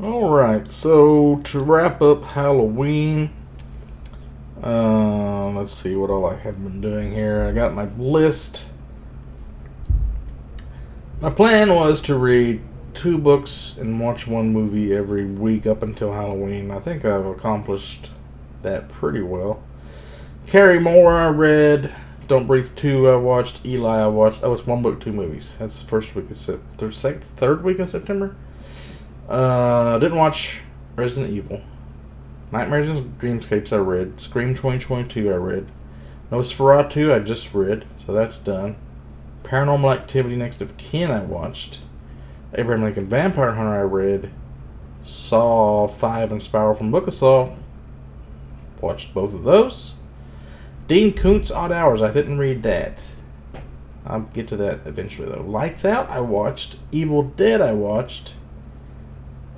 Alright, so to wrap up Halloween, let's see what all I have been doing here. I got my list. My plan was to read 2 books and watch 1 movie every week up until Halloween. I think I've accomplished that pretty well. Carrie Moore I read. Don't Breathe 2 I watched. Eli I watched. Oh, it's 1 book, 2 movies. That's the first week of third week of September. Didn't watch Resident Evil. Nightmares and Dreamscapes I read. Scream 2022 I read. Nosferatu I just read, so that's done. Paranormal Activity Next of Kin I watched. Abraham Lincoln Vampire Hunter I read. Saw 5 and Spiral from Book of Saw. Watched both of those. Dean Koontz Odd Hours, I didn't read that. I'll get to that eventually though. Lights Out I watched. Evil Dead I watched.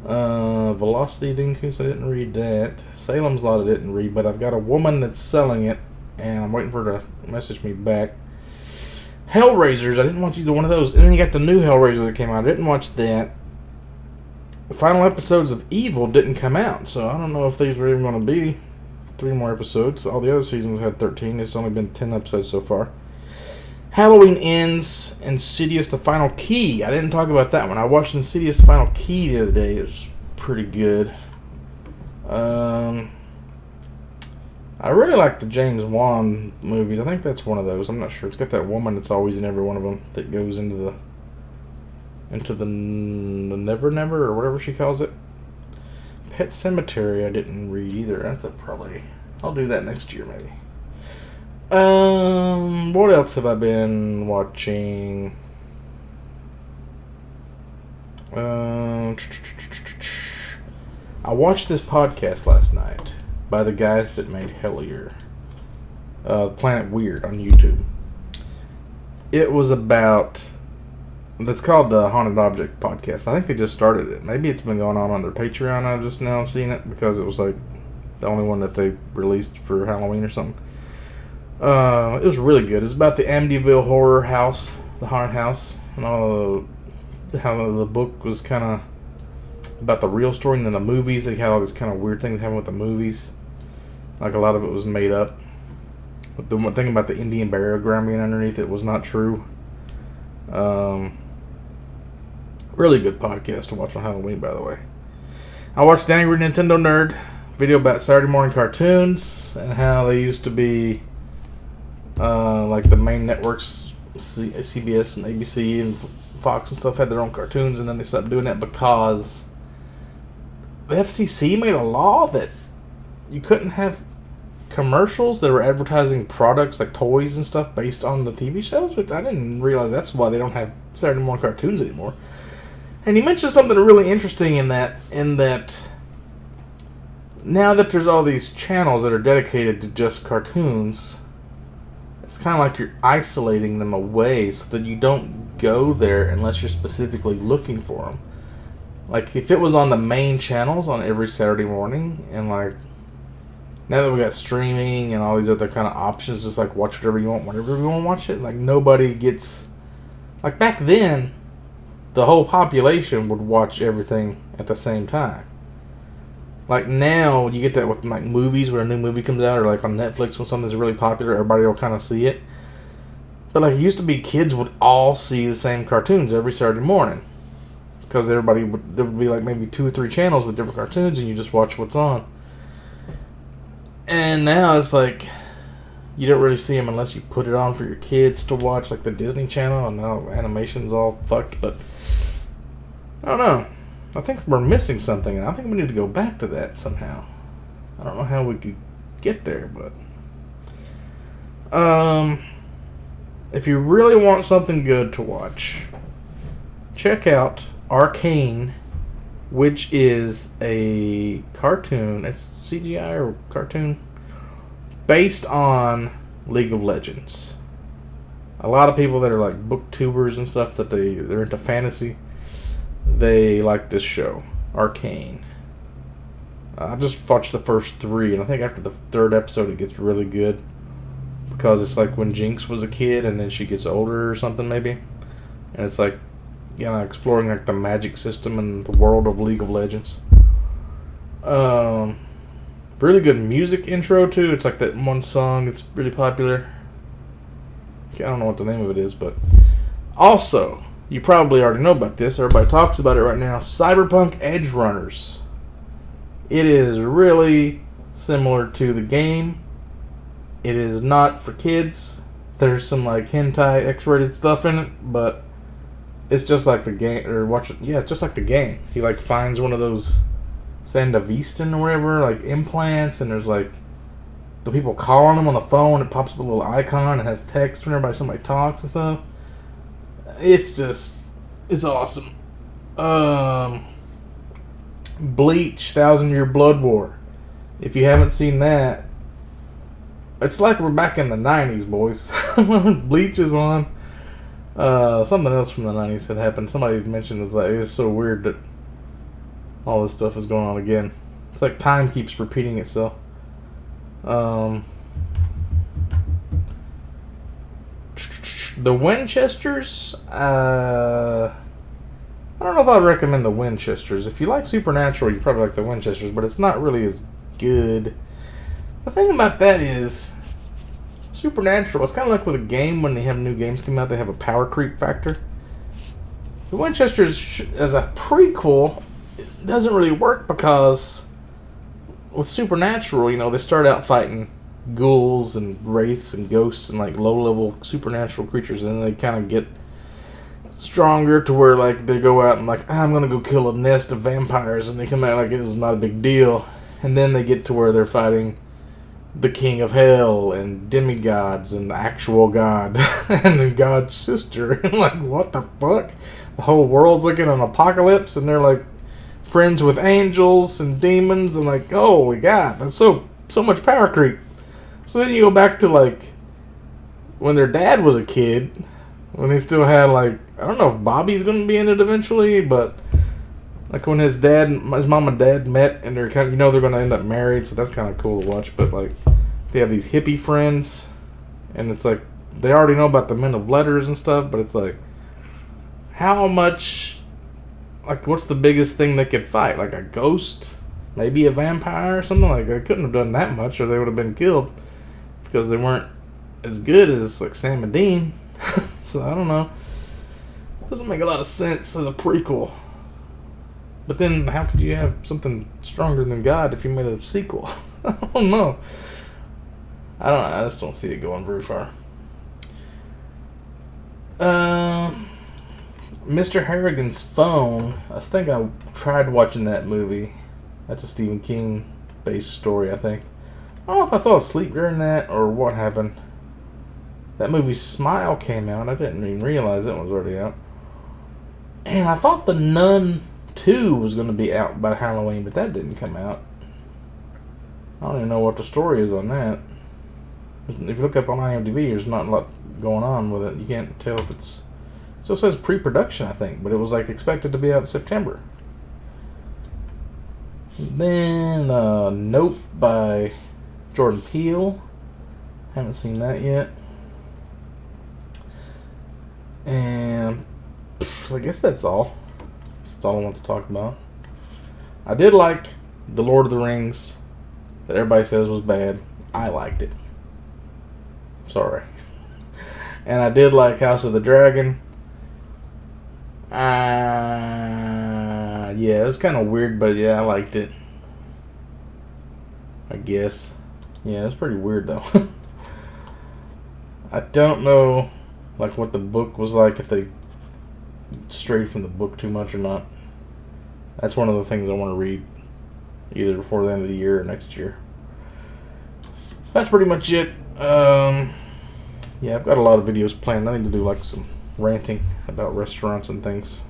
Velocity Dean Koontz, I didn't read that. Salem's Lot I didn't read, but I've got a woman that's selling it, and I'm waiting for her to message me back. Hellraisers, I didn't watch either one of those. And then you got the new Hellraiser that came out. I didn't watch that. The final episodes of Evil didn't come out, so I don't know if these are even going to be 3 more episodes. All the other seasons had 13. It's only been 10 episodes so far. Halloween Ends, Insidious The Final Key. I didn't talk about that one. I watched Insidious The Final Key the other day. It was pretty good. I really like the James Wan movies. I think that's one of those. I'm not sure. It's got that woman that's always in every one of them that goes into the Never Never or whatever she calls it. Pet Cemetery I didn't read either. I'll do that next year maybe. What else have I been watching? I watched this podcast last night by the guys that made Hellier, Planet Weird on YouTube. It was about. It's called the Haunted Object Podcast. I think they just started it. Maybe it's been going on their Patreon. I just now seen it because it was like the only one that they released for Halloween or something. It was really good. It's about the Amityville horror house, the haunted house, and all how the book was kind of about the real story, and then the movies, they had all these kind of weird things happening with the movies. Like a lot of it was made up. But the one thing about the Indian burial ground being underneath it was not true. Really good podcast to watch on Halloween, by the way. I watched The Angry Nintendo Nerd video about Saturday morning cartoons and how they used to be like the main networks, CBS and ABC and Fox and stuff had their own cartoons, and then they stopped doing that because the FCC made a law that you couldn't have commercials that were advertising products like toys and stuff based on the TV shows, which I didn't realize that's why they don't have Saturday morning cartoons anymore. And he mentioned something really interesting in that now that there's all these channels that are dedicated to just cartoons, it's kind of like you're isolating them away so that you don't go there unless you're specifically looking for them. Like, if it was on the main channels on every Saturday morning, and like, now that we got streaming and all these other kind of options, just like watch whatever you want, whenever you want to watch it, like nobody gets, like back then, the whole population would watch everything at the same time. Like now, you get that with like movies, where a new movie comes out, or like on Netflix when something's really popular, everybody will kind of see it. But like it used to be, kids would all see the same cartoons every Saturday morning. Because there would be like maybe 2 or 3 channels with different cartoons, and you just watch what's on. And now it's like, you don't really see them unless you put it on for your kids to watch, like the Disney Channel, and now animation's all fucked, but I don't know. I think we're missing something, and I think we need to go back to that somehow. I don't know how we could get there, but if you really want something good to watch, check out Arcane, which is a cartoon. It's CGI or cartoon based on League of Legends. A lot of people that are like booktubers and stuff, that they're into fantasy, they like this show, Arcane. I just watched the first 3, and I think after the 3rd episode it gets really good, because it's like when Jinx was a kid and then she gets older or something maybe, and it's like exploring like the magic system and the world of League of Legends. Really good music intro too. It's like that one song. It's really popular. I don't know what the name of it is, but also you probably already know about this. Everybody talks about it right now. Cyberpunk Edge Runners. It is really similar to the game. It is not for kids. There's some like hentai X-rated stuff in it, but it's just like the game. Or watch it. Yeah, it's just like the game. He like finds one of those Sandevistan or whatever, like implants, and there's like the people calling him on the phone. It pops up a little icon. It has text whenever somebody talks and stuff. It's awesome. Bleach, 1,000-Year Blood War. If you haven't seen that, it's like we're back in the 90s, boys. Bleach is on. Something else from the 90s had happened. Somebody mentioned it's so weird that all this stuff is going on again. It's like time keeps repeating itself. The Winchesters, I don't know if I'd recommend the Winchesters. If you like Supernatural, you probably like the Winchesters, but it's not really as good. The thing about that is, Supernatural, it's kind of like with a game when they have new games come out, they have a power creep factor. The Winchesters, as a prequel, it doesn't really work because with Supernatural, they start out fighting ghouls and wraiths and ghosts and like low-level supernatural creatures, and then they kind of get stronger to where like they go out and like, I'm gonna go kill a nest of vampires, and they come out like it was not a big deal, and then they get to where they're fighting the king of hell and demigods and the actual god and the god's sister, and like, what the fuck? The whole world's like in an apocalypse, and they're like friends with angels and demons, and like, holy god, that's so much power creep. So then you go back to like when their dad was a kid, when he still had like, I don't know if Bobby's gonna be in it eventually, but like when his mom and dad met, and they're kind of, they're gonna end up married, so that's kind of cool to watch. But like, they have these hippie friends, and it's like they already know about the men of letters and stuff, but it's like, how much, like, what's the biggest thing they could fight? Like a ghost, maybe a vampire or something. Like, they couldn't have done that much, or they would have been killed because they weren't as good as like Sam and Dean. So I don't know. Doesn't make a lot of sense as a prequel. But then, how could you have something stronger than God if you made a sequel? I don't know. I just don't see it going very far. Mr. Harrigan's Phone. I think I tried watching that movie. That's a Stephen King based story, I think. I don't know if I fell asleep during that or what happened. That movie Smile came out. I didn't even realize it was already out. And I thought The Nun 2 was going to be out by Halloween, but that didn't come out. I don't even know what the story is on that. If you look up on IMDb, there's not a lot going on with it. You can't tell if it's... It still says pre-production, I think, but it was like expected to be out in September. Then Nope by Jordan Peele. Haven't seen that yet. And I guess that's all. That's all I want to talk about. I did like The Lord of the Rings that everybody says was bad. I liked it. Sorry. And I did like House of the Dragon. Yeah, it was kind of weird, but yeah, I liked it. I guess. Yeah, it was pretty weird though. I don't know like what the book was like, if they strayed from the book too much or not. That's one of the things I want to read either before the end of the year or next year. That's pretty much it. Yeah, I've got a lot of videos planned. I need to do like some ranting about restaurants and things.